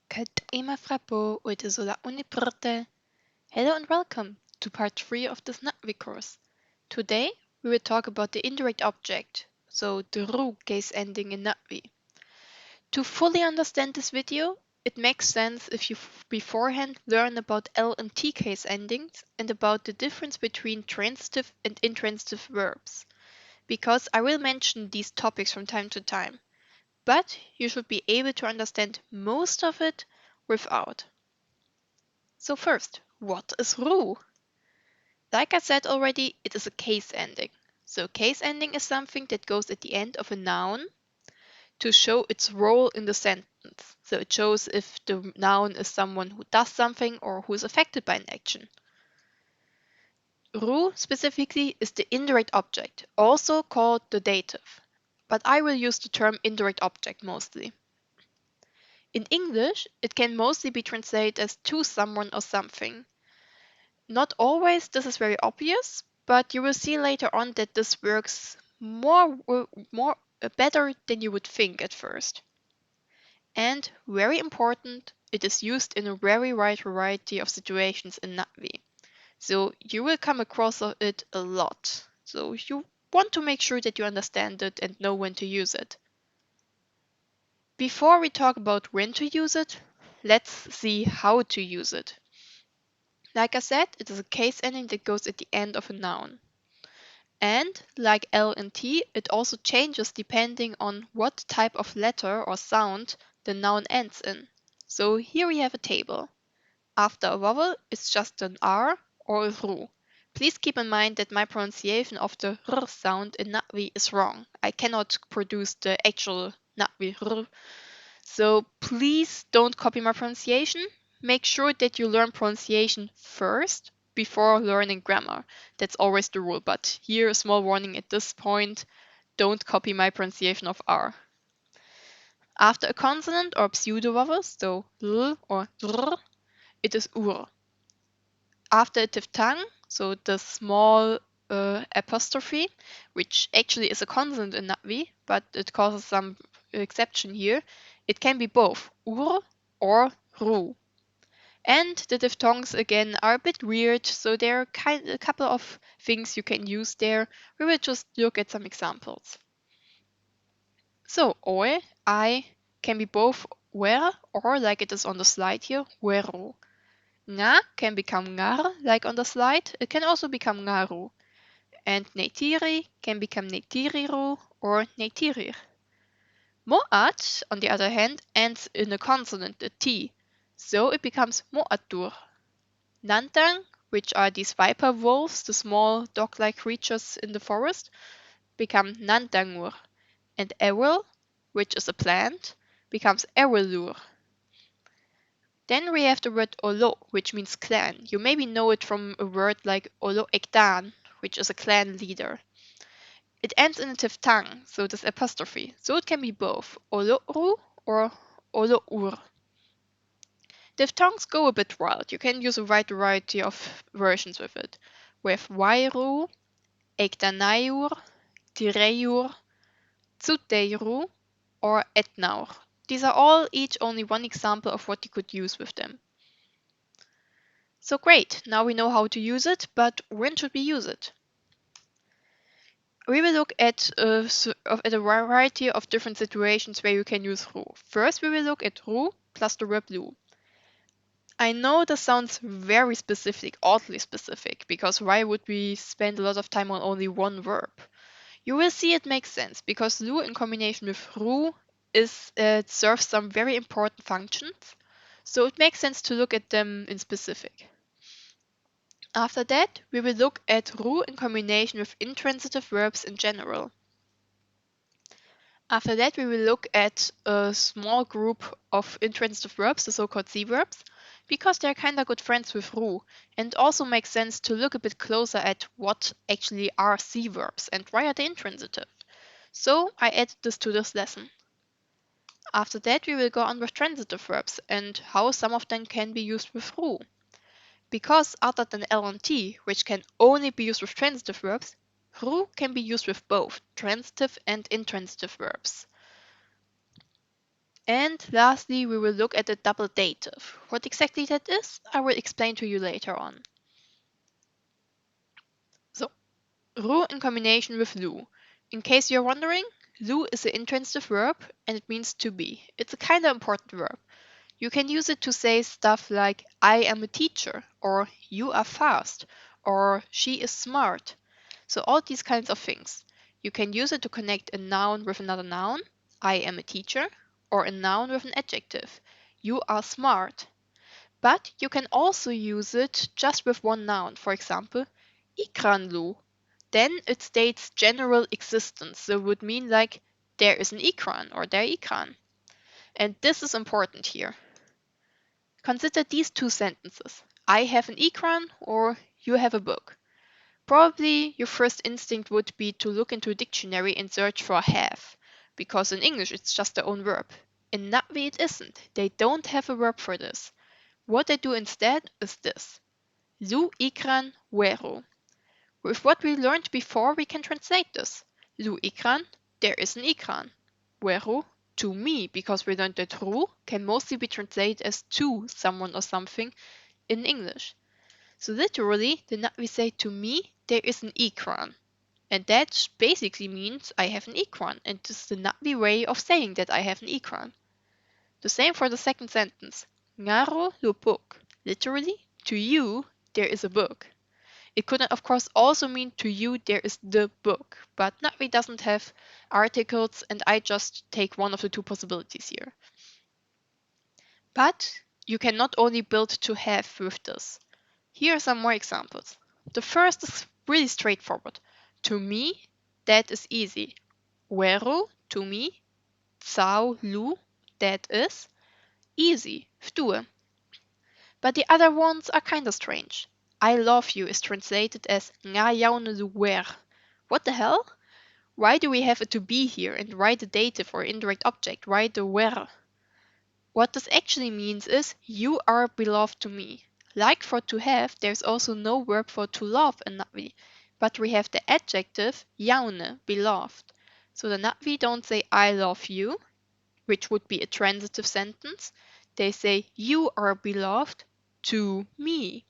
Kat ima frapo oite sola uniprte. Hello and welcome to part 3 of this NatWi course. Today we will talk about the indirect object, so the ru case ending in NatWi. To fully understand this video, it makes sense if you beforehand learn about L and T case endings and about the difference between transitive and intransitive verbs, because I will mention these topics from time to time, but you should be able to understand most of it without. So first, what is ru? Like I said already, it is a case ending. So case ending is something that goes at the end of a noun to show its role in the sentence. So it shows if the noun is someone who does something or who is affected by an action. Ru specifically is the indirect object, also called the dative, but I will use the term indirect object mostly. In English, it can mostly be translated as to someone or something. Not always this is very obvious, but you will see later on that this works better than you would think at first. And very important, it is used in a very wide variety of situations in NatWi. So you will come across it a lot. So you want to make sure that you understand it and know when to use it. Before we talk about when to use it, let's see how to use it. Like I said, it is a case ending that goes at the end of a noun. And like L and T, it also changes depending on what type of letter or sound the noun ends in. So here we have a table. After a vowel, it's just an R or a ru. Please keep in mind that my pronunciation of the R sound in NatWi is wrong. I cannot produce the actual NatWi R. So please don't copy my pronunciation. Make sure that you learn pronunciation first before learning grammar. That's always the rule, but here a small warning at this point, don't copy my pronunciation of R. After a consonant or pseudo-vowel, so L or R, it is ur. After a diphthong, so the small apostrophe, which actually is a consonant in NatWi, but it causes some exception here, it can be both ur or ru. And the diphthongs again are a bit weird, so there are a couple of things you can use there. We will just look at some examples. So oe, I, can be both were or like it is on the slide here, weru. Nga can become ngar like on the slide. It can also become ngaru. And Neytiri can become Neytiriru or Neytirir. Mo'at, on the other hand, ends in a consonant, a T, so it becomes Mo'atur. Nantang, which are these viper wolves, the small dog-like creatures in the forest, become Nantangur. And Eril, which is a plant, becomes Erilur. Then we have the word Olo, which means clan. You maybe know it from a word like Olo Ektan, which is a clan leader. It ends in a diphthong, so this apostrophe. So it can be both Olo-ru or Olo-ur. Diphthongs go a bit wild. You can use a wide variety of versions with it. We have Wairu, Ektanayur, Tireyur, Tsuteiru, or Etnaur. These are all each only one example of what you could use with them. So great, now we know how to use it, but when should we use it? We will look at a variety of different situations where you can use ru. First, we will look at ru plus the verb lu. I know this sounds very specific, oddly specific, because why would we spend a lot of time on only one verb? You will see it makes sense, because lu in combination with ru serves some very important functions, so it makes sense to look at them in specific. After that, we will look at ru in combination with intransitive verbs in general. After that, we will look at a small group of intransitive verbs, the so-called si-verbs, because they're kind of good friends with ru, and also makes sense to look a bit closer at what actually are si-verbs and why are they intransitive. So I added this to this lesson. After that, we will go on with transitive verbs and how some of them can be used with ru. Because other than L and T, which can only be used with transitive verbs, ru can be used with both transitive and intransitive verbs. And lastly, we will look at the double dative. What exactly that is, I will explain to you later on. So, ru in combination with lu. In case you're wondering, lu is an intransitive verb and it means to be. It's a kind of important verb. You can use it to say stuff like I am a teacher, or you are fast, or she is smart. So all these kinds of things. You can use it to connect a noun with another noun, I am a teacher, or a noun with an adjective, you are smart. But you can also use it just with one noun, for example, ikranlu. Then it states general existence, so it would mean like there is an ikran or there ikran. And this is important here. Consider these two sentences. I have an ikran or you have a book. Probably your first instinct would be to look into a dictionary and search for have, because in English it's just their own verb. In Natvi it isn't. They don't have a verb for this. What they do instead is this. Lu ikran weru. With what we learned before, we can translate this. Lu ikran, there is an ikran. Weru, to me, because we learned that ru can mostly be translated as to someone or something in English. So literally, the Natvi say to me, there is an ikran. And that basically means I have an ikran, and this is the Natvi way of saying that I have an ikran. The same for the second sentence. Ngaro lu book. Literally, to you, there is a book. It could of course also mean to you there is the book, but Natvi doesn't have articles and I just take one of the two possibilities here. But you can not only build to have with this. Here are some more examples. The first is really straightforward. To me, that is easy. Weru, to me. Tsau lu, that is easy. Vtue. But the other ones are kinda strange. I love you is translated as nga yaune lu wer. What the hell? Why do we have a to be here and why the dative or indirect object? Why the wer? What this actually means is you are beloved to me. Like for to have, there's also no verb for to love in Natvi, but we have the adjective yaune, beloved. So the Natvi don't say I love you, which would be a transitive sentence. They say you are beloved to me.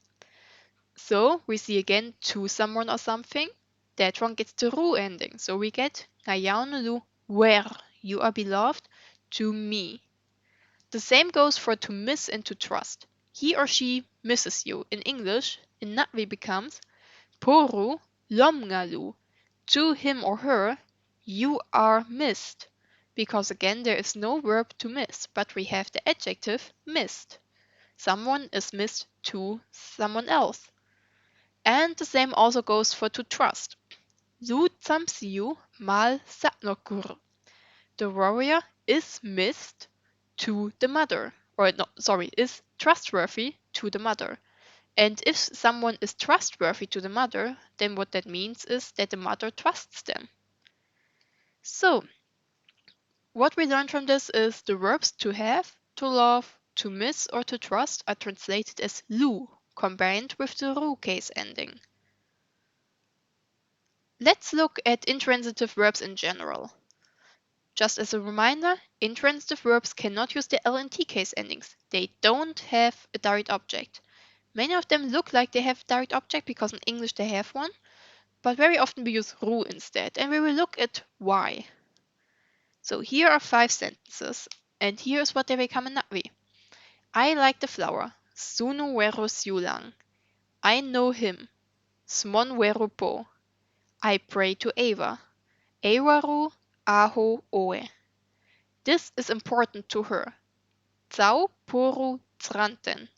So we see again to someone or something. That one gets the ru ending. So we get Ngayaunelu where you are beloved to me. The same goes for to miss and to trust. He or she misses you. In English, in Natvi becomes Poru lomngalu. To him or her, you are missed. Because again, there is no verb to miss, but we have the adjective missed. Someone is missed to someone else. And the same also goes for to trust. Zu tsamsiu mal sapnokur. The warrior is missed to the mother. Or no, sorry, is trustworthy to the mother. And if someone is trustworthy to the mother, then what that means is that the mother trusts them. So, what we learned from this is the verbs to have, to love, to miss, or to trust are translated as lu, combined with the ru case ending. Let's look at intransitive verbs in general. Just as a reminder, intransitive verbs cannot use the L and T case endings. They don't have a direct object. Many of them look like they have a direct object because in English they have one, but very often we use ru instead, and we will look at why. So here are 5 sentences, and here's what they become in Natvi. I like the flower. Sunu wero siulang. I know him. Smon wero po. I pray to Ava. Ewaru aho oe. This is important to her. Tsau puru tranten.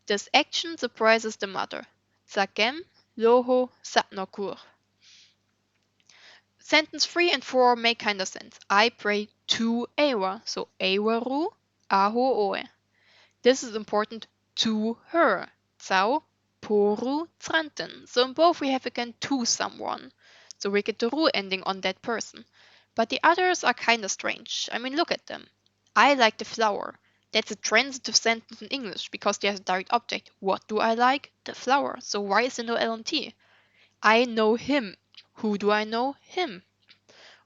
This action surprises the mother. Tsakem loho sapnokur. Sentence 3 and 4 make kind of sense. I pray to Ewa, so Ewaru aho oe. This is important to her. Tsau puru tranten. So in both we have again to someone. So we get the ru ending on that person. But the others are kind of strange. I mean, look at them. I like the flower. That's a transitive sentence in English because there's a direct object. What do I like? The flower. So why is there no LNT? I know him. Who do I know? Him.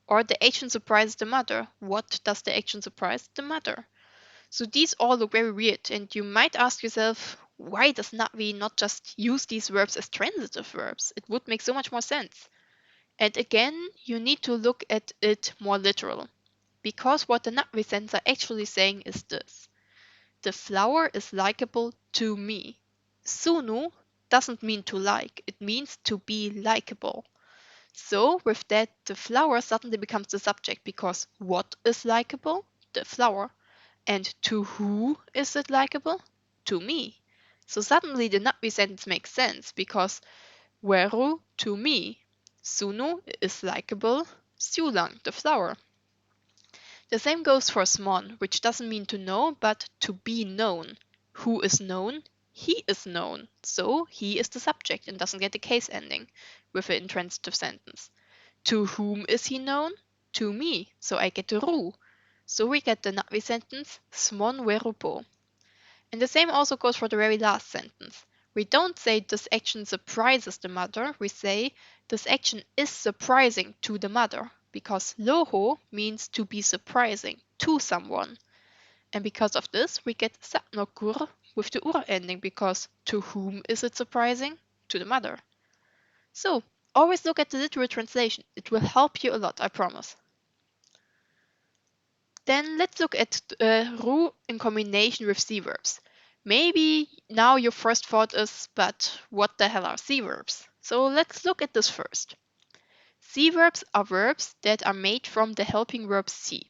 Or the action surprises the mother. What does the action surprise the mother? So these all look very weird, and you might ask yourself, why does we not just use these verbs as transitive verbs? It would make so much more sense. And again, you need to look at it more literal. Because what the Nutri-Sense are actually saying is this. The flower is likable to me. Sunu doesn't mean to like, it means to be likable. So with that, the flower suddenly becomes the subject because what is likable? The flower. And to who is it likable? To me. So suddenly the Nutri sentence makes sense because Weru to me. Sunu is likable. Siulang, the flower. The same goes for smon, which doesn't mean to know, but to be known. Who is known? He is known. So he is the subject and doesn't get the case ending with an intransitive sentence. To whom is he known? To me. So I get the ru. So we get the Na'vi sentence, smon werupo. And the same also goes for the very last sentence. We don't say this action surprises the mother, we say this action is surprising to the mother, because loho means to be surprising to someone. And because of this, we get sapnokur with the ur ending, because to whom is it surprising? To the mother. So, always look at the literal translation. It will help you a lot, I promise. Then let's look at ru in combination with si-verbs. Maybe now your first thought is, but what the hell are si-verbs? So let's look at this first. Si-verbs are verbs that are made from the helping verb si.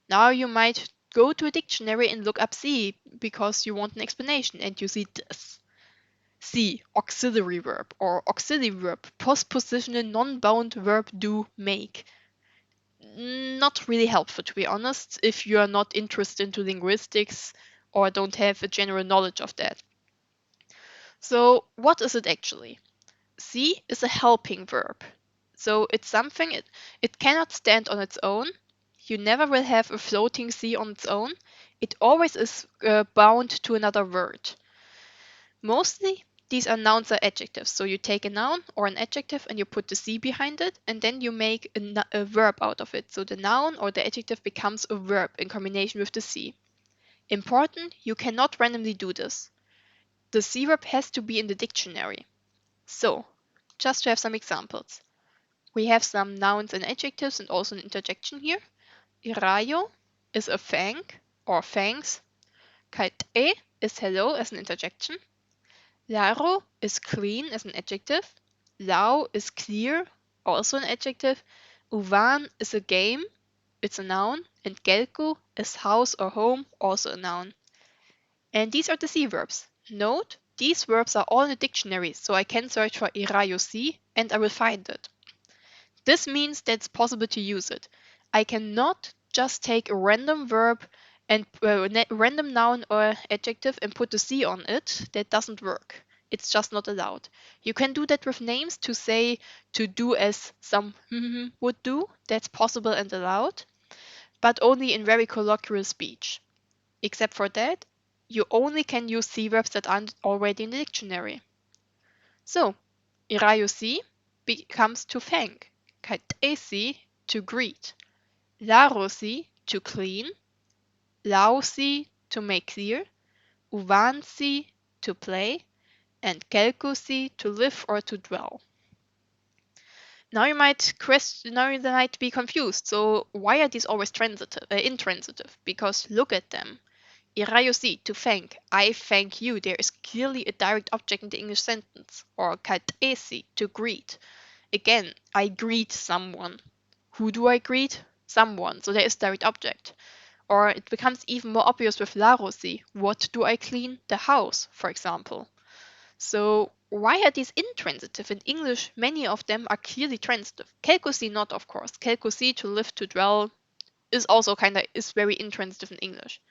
Now you might go to a dictionary and look up si because you want an explanation and you see this. Si, auxiliary verb or auxiliary verb, postpositional non-bound verb do make. Not really helpful, to be honest, if you are not interested into linguistics or don't have a general knowledge of that. So what is it actually? Si is a helping verb. So it's something, it cannot stand on its own. You never will have a floating si on its own. It always is bound to another word. Mostly, these are nouns or adjectives. So you take a noun or an adjective and you put the si behind it, and then you make a verb out of it. So the noun or the adjective becomes a verb in combination with the si. Important, you cannot randomly do this. The si verb has to be in the dictionary. So, just to have some examples. We have some nouns and adjectives and also an interjection here. Irayo is a fang or fangs. Kaite is hello as an interjection. Laro is clean as an adjective. Lau is clear, also an adjective. Uvan is a game, it's a noun. And gelku is house or home, also a noun. And these are the si verbs. Note, these verbs are all in the dictionary, so I can search for irayo si and I will find it. This means that it's possible to use it. I cannot just take a random verb and random noun or adjective and put a si on it. That doesn't work. It's just not allowed. You can do that with names to say to do as some would do. That's possible and allowed, but only in very colloquial speech. Except for that, you only can use si verbs that aren't already in the dictionary. So, irayo si becomes to thank. Kaitesi to greet, Larosi to clean, Lausi to make clear, Uvansi to play, and Kelkusi to live or to dwell. Now you might be confused. So why are these always intransitive? Because look at them. Irayosi to thank. I thank you. There is clearly a direct object in the English sentence. Or kaitesi to greet. Again, I greet someone. Who do I greet? Someone. So there is direct object. Or it becomes even more obvious with larosi. What do I clean? The house, for example. So why are these intransitive? In English, many of them are clearly transitive. Kelkosi not, of course. Kelkosi to live, to dwell is also is very intransitive in English.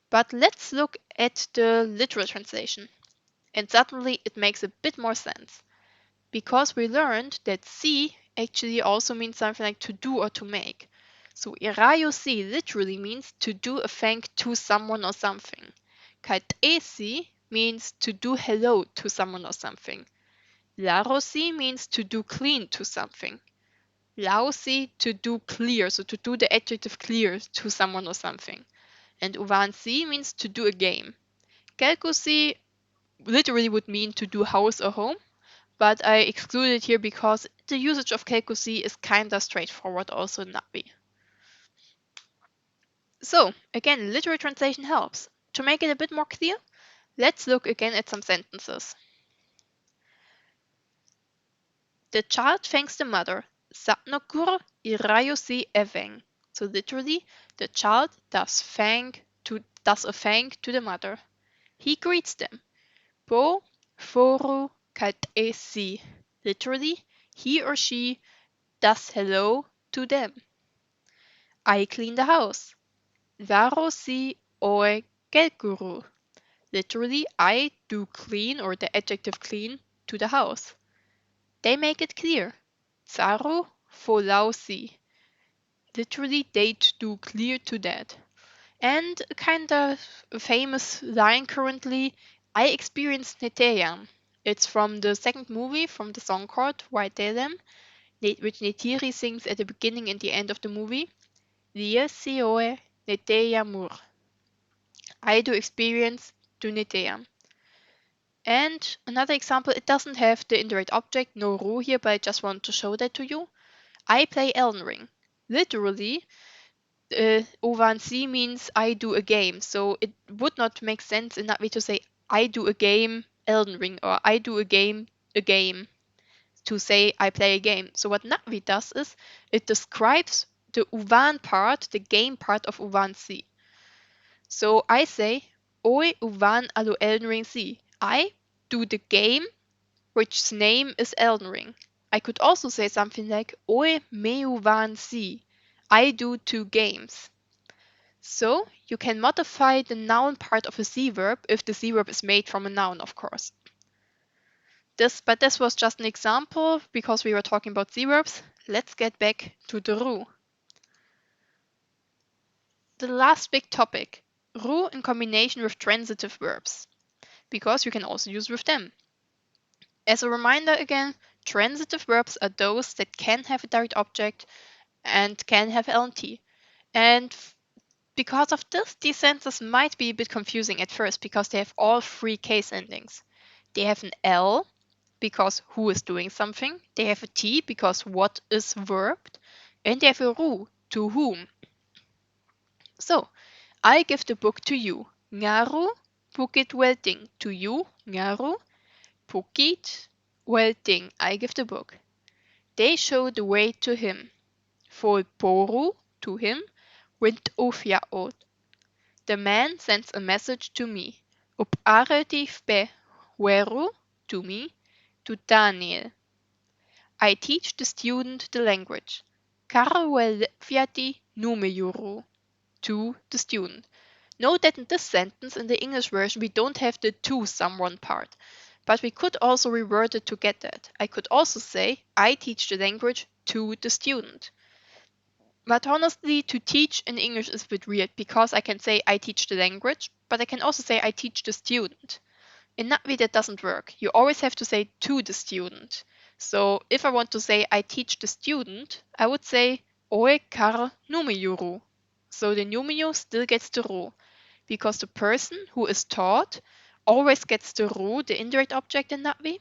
But let's look at the literal translation. And suddenly it makes a bit more sense. Because we learned that si actually also means something like to do or to make. So irayo si literally means to do a thank to someone or something. Kaitesi means to do hello to someone or something. Larosi means to do clean to something. Lausi, to do clear, so to do the adjective clear to someone or something. And uvansi means to do a game. Kelkusi literally would mean to do house or home, but I excluded it here because the usage of kelkusi is kinda straightforward also in Navi. So, again, literal translation helps. To make it a bit more clear, let's look again at some sentences. The child thanks the mother. Sapnokur irayosi eveng. So literally, the child does a thank to the mother. He greets them. Po foru kaltesi. Literally, he or she does hello to them. I clean the house. Varosi oe kelkuru. Literally, I do clean or the adjective clean to the house. They make it clear. Tsaro folausi. Literally, they do clear to that. And a kind of famous line currently, I experienced Neytiri. It's from the second movie from the song called White Delem, which Neytiri sings at the beginning and the end of the movie. Dia sioe Neytiri mur. I do experience to Neytiri. And another example, it doesn't have the indirect object, no ru here, but I just want to show that to you. I play Elden Ring. Literally, Ovansi means I do a game, so it would not make sense in that way to say I do a game Elden Ring or I do a game to say I play a game. So what Navi does is it describes the Uvan part, the game part of Uvansi. So I say Oi Uvan alu Elden Ring si. I do the game which name is Elden Ring. I could also say something like Oi me Uvan si. I do two games. So you can modify the noun part of a si-verb if the si-verb is made from a noun, of course. But this was just an example because we were talking about si-verbs. Let's get back to the ru. The last big topic, ru in combination with transitive verbs, because you can also use with them. As a reminder again, transitive verbs are those that can have a direct object and can have LNT. And because of this, these sentences might be a bit confusing at first because they have all three case endings. They have an L because who is doing something, they have a T because what is verbed, and they have a ru, to whom. So, I give the book to you. Ngaru pukit welting. To you, ngaru pukit welting. I give the book. They show the way to him. Fol poru, to him, wint ofjaot. The man sends a message to me. Up aretif be weru, to me, to Daniel. I teach the student the language. Karwel fiati numejuru, to the student. Note that in this sentence, in the English version, we don't have the to someone part. But we could also reword it to get that. I could also say, I teach the language to the student. But honestly, to teach in English is a bit weird because I can say I teach the language, but I can also say I teach the student. In that way, that doesn't work. You always have to say to the student. So if I want to say I teach the student, I would say oe kar numejuru. So the numeo still gets the ru, because the person who is taught always gets the ru, the indirect object in that way,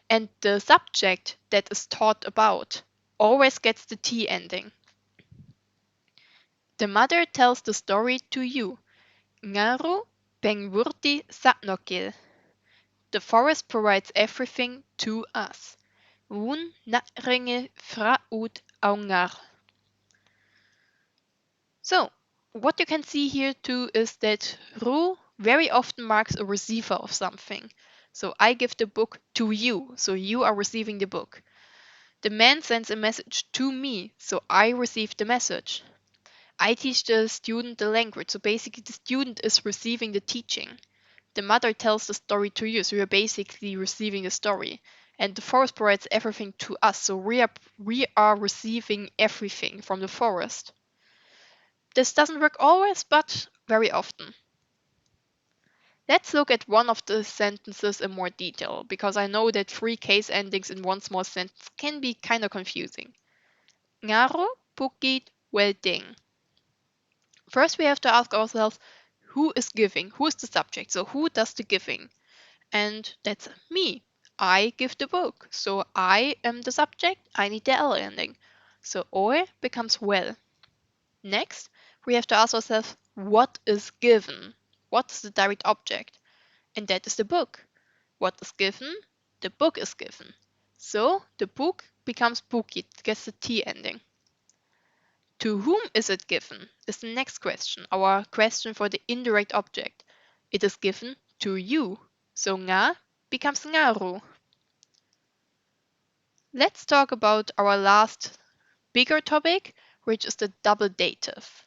and the subject that is taught about always gets the T ending. The mother tells the story to you. Ngaru pengwurti satnokil. The forest provides everything to us. Wun naringe fraut aungar. So, what you can see here too is that ru very often marks a receiver of something. So I give the book to you, so you are receiving the book. The man sends a message to me, so I receive the message. I teach the student the language, so basically the student is receiving the teaching. The mother tells the story to you, so you're basically receiving the story. And the forest provides everything to us, so we are receiving everything from the forest. This doesn't work always, but very often. Let's look at one of the sentences in more detail, because I know that three case endings in one small sentence can be kind of confusing. Ngaro pukit welding. First, we have to ask ourselves, who is giving? Who is the subject? So who does the giving? And that's me. I give the book. So I am the subject. I need the L ending. So oe becomes well. Next, we have to ask ourselves, what is given? What is the direct object? And that is the book. What is given? The book is given. So the book becomes bukit, gets the T ending. To whom is it given? Is the next question, our question for the indirect object. It is given to you. So nga becomes ngaru. Let's talk about our last bigger topic, which is the double dative.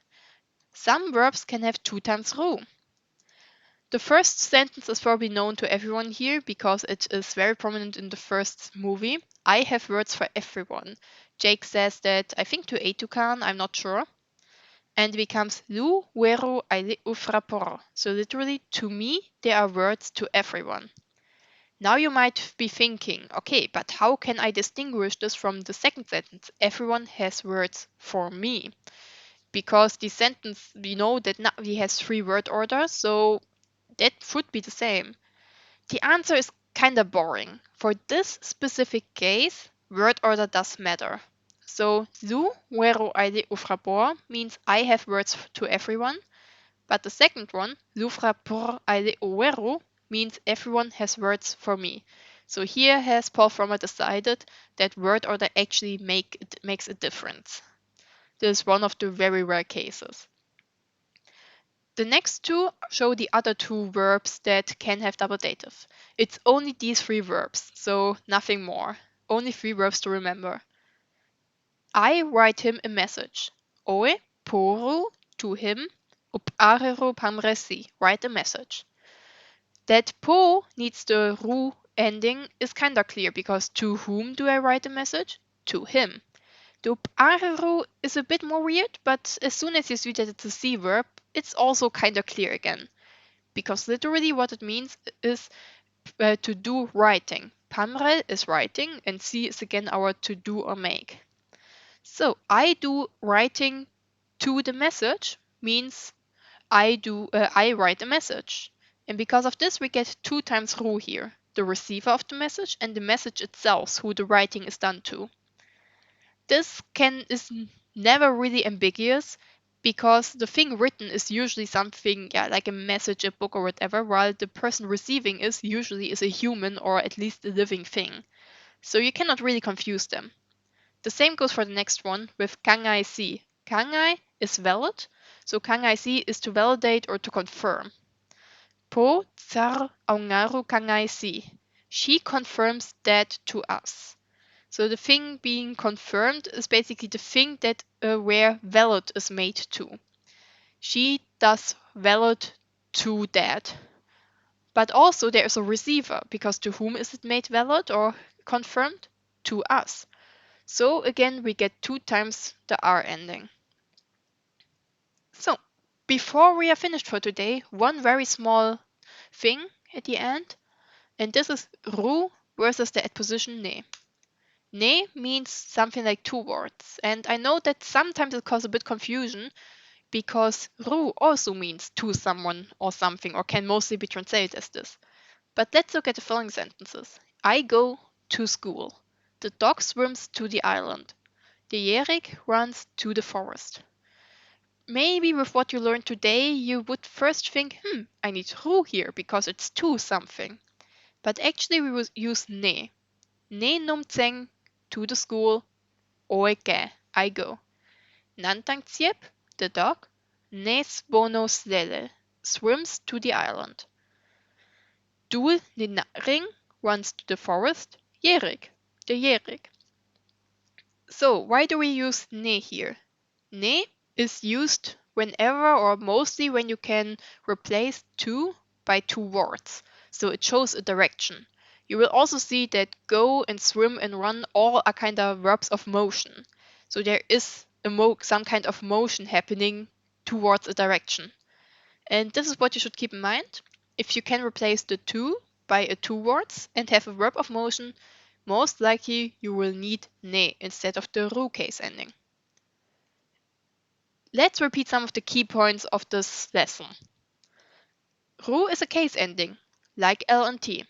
Some verbs can have 2 times ru. The first sentence is probably known to everyone here because it is very prominent in the first movie. I have words for everyone. Jake says that, I think to Etukan, I'm not sure. And it becomes lu, weru, aile, ufrapor. So literally, to me, there are words to everyone. Now you might be thinking, okay, but how can I distinguish this from the second sentence? Everyone has words for me. Because the sentence, we know that Navi has 3 word orders, so that should be the same. The answer is kinda boring. For this specific case, word order does matter. So, zu, weru, aile, ufrapor means I have words to everyone, but the second one, lufrapor, aile, weru, means everyone has words for me. So here has Paul Frommer decided that word order actually makes a difference. This is one of the very rare cases. The next two show the other 2 verbs that can have double dative. It's only these 3 verbs, so nothing more. Only 3 verbs to remember. I write him a message. Oe poru to him, up arero pamresi, write a message. That po needs the ru ending is kinda clear because to whom do I write a message? To him. The up arero is a bit more weird, but as soon as you see that it's a si-verb, it's also kinda clear again. Because literally what it means is to do writing. Pamre is writing, and si is again our to do or make. So I do writing to the message means I write a message. And because of this, we get 2 times ru here. The receiver of the message and the message itself, who the writing is done to. This is never really ambiguous because the thing written is usually something, like a message, a book or whatever, while the person receiving usually is a human or at least a living thing. So you cannot really confuse them. The same goes for the next one with kangai si. Kangai is valid, so kangai si is to validate or to confirm. Po tsar aungaru kangai si. She confirms that to us. So the thing being confirmed is basically the thing that where valid is made to. She does valid to that. But also there is a receiver, because to whom is it made valid or confirmed? To us. So again, we get 2 times the R ending. So before we are finished for today, one very small thing at the end, and this is ru versus the adposition ne. Ne means something like towards, and I know that sometimes it causes a bit confusion because ru also means to someone or something, or can mostly be translated as this. But let's look at the following sentences. I go to school. The dog swims to the island. The Yerik runs to the forest. Maybe with what you learned today, you would first think, I need ru here because it's to something. But actually we will use ne. Ne num tseng to the school, oeke, I go. Nantang tsiep, the dog, nes bonos lele, swims to the island. Dul ring runs to the forest, Yerik, the Yerik. So why do we use ne here? Ne is used whenever or mostly when you can replace to by 2 words. So it shows a direction. You will also see that go and swim and run all are kind of verbs of motion. So there is some kind of motion happening towards a direction. And this is what you should keep in mind. If you can replace the to by a 2 words and have a verb of motion, most likely you will need ne instead of the ru case ending. Let's repeat some of the key points of this lesson. Ru is a case ending, like L and T.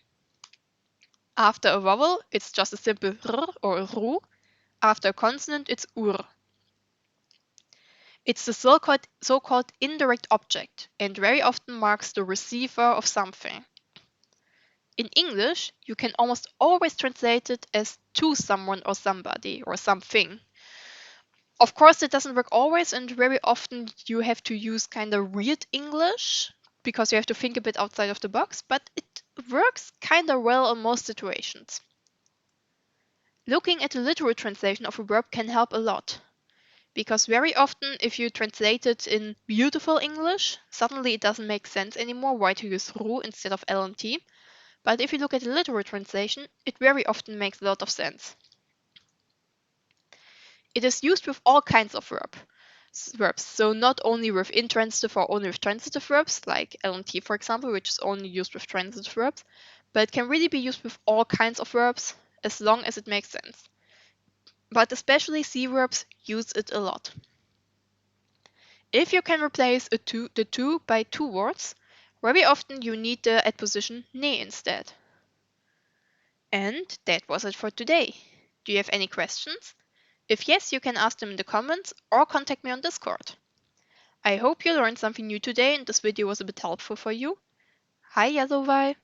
After a vowel, it's just a simple r or ru. After a consonant, it's ur. It's the so-called indirect object and very often marks the receiver of something. In English, you can almost always translate it as to someone or somebody or something. Of course, it doesn't work always, and very often you have to use kind of weird English because you have to think a bit outside of the box, but it works kind of well in most situations. Looking at a literal translation of a verb can help a lot. Because very often, if you translate it in beautiful English, suddenly it doesn't make sense anymore why to use ru instead of L and T. But if you look at a literal translation, it very often makes a lot of sense. It is used with all kinds of verbs, so not only with intransitive or only with transitive verbs, like L and T for example, which is only used with transitive verbs, but it can really be used with all kinds of verbs as long as it makes sense. But especially si-verbs use it a lot. If you can replace the to by two words, very often you need the adposition ne instead. And that was it for today. Do you have any questions? If yes, you can ask them in the comments or contact me on Discord. I hope you learned something new today and this video was a bit helpful for you. Hej, Jadowaj!